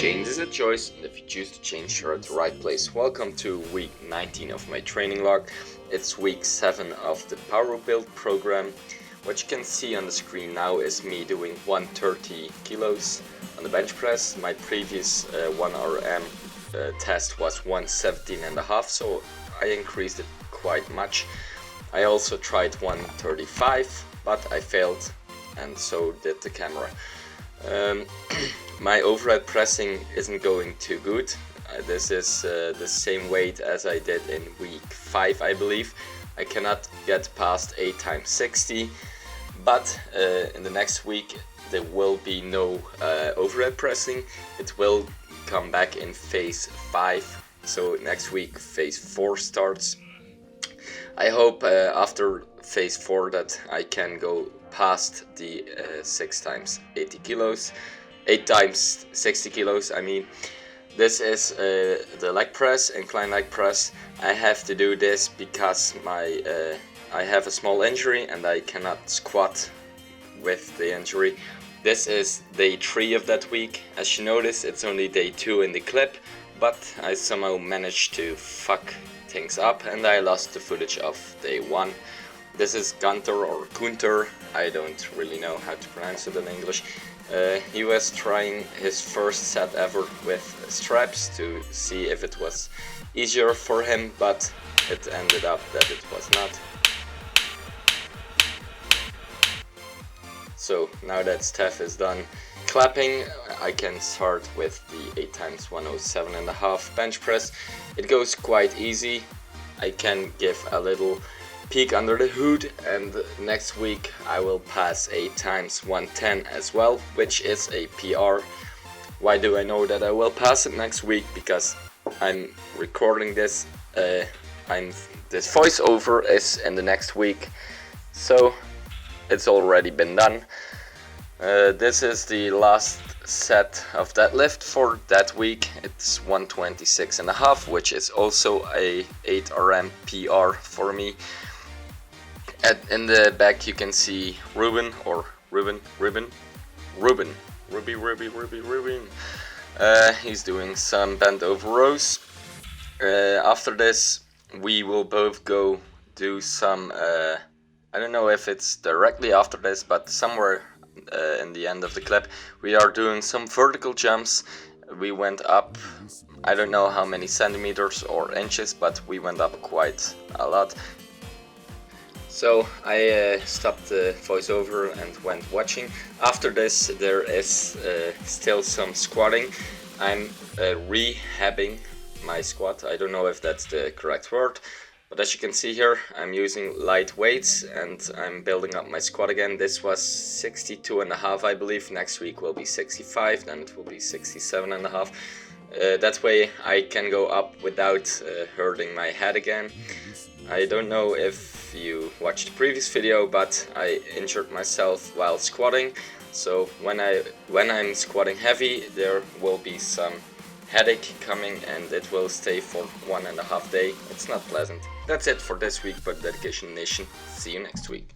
Change is a choice, and if you choose to change, you're at the right place. Welcome to week 19 of my training log. It's week 7 of the Powerbuild program. What you can see on the screen now is me doing 130 kilos on the bench press. My previous 1RM test was 117.5, so I increased it quite much. I also tried 135, but I failed, and so did the camera. My overhead pressing isn't going too good. This is the same weight as I did in week 5, I believe. I cannot get past 8 times 60, but in the next week there will be no overhead pressing. It will come back in phase 5, so next week phase 4 starts. I hope after phase 4 that I can go past the 6 times 80 kilos, 8 times 60 kilos. I mean, this is the leg press, incline leg press. I have to do this because I have a small injury and I cannot squat with the injury. This is day 3 of that week. As you notice, it's only day 2 in the clip, but I somehow managed to fuck things up and I lost the footage of day 1. This is Gunter or Gunter, I don't really know how to pronounce it in English. He was trying his first set ever with straps to see if it was easier for him, but it ended up that it was not. So now that Steph is done clapping, I can start with the 8 times 107.5 bench press. It goes quite easy. I can give a little peek under the hood, and next week I will pass 8 times 110 as well, which is a PR. Why do I know that I will pass it next week? Because I'm recording this, this voiceover is in the next week, so it's already been done. This is the last set of deadlift for that week. It's 126.5, which is also a 8RM PR for me. In the back you can see Ruben. He's doing some bent over rows. After this we will both go do some, I don't know if it's directly after this, but somewhere in the end of the clip we are doing some vertical jumps. We went up, I don't know how many centimeters or inches, but we went up quite a lot. So I stopped the voiceover and went watching. After this there is still some squatting. I'm rehabbing my squat. I don't know if that's the correct word, but as you can see here, I'm using light weights and I'm building up my squat again. This was 62.5, I believe. Next week will be 65, then it will be 67.5. That way I can go up without hurting my head again. I don't know if you watched the previous video, but I injured myself while squatting. So when I'm squatting heavy, there will be some headache coming and it will stay for 1.5 days. It's not pleasant. That's it for this week, but Dedication Nation. See you next week.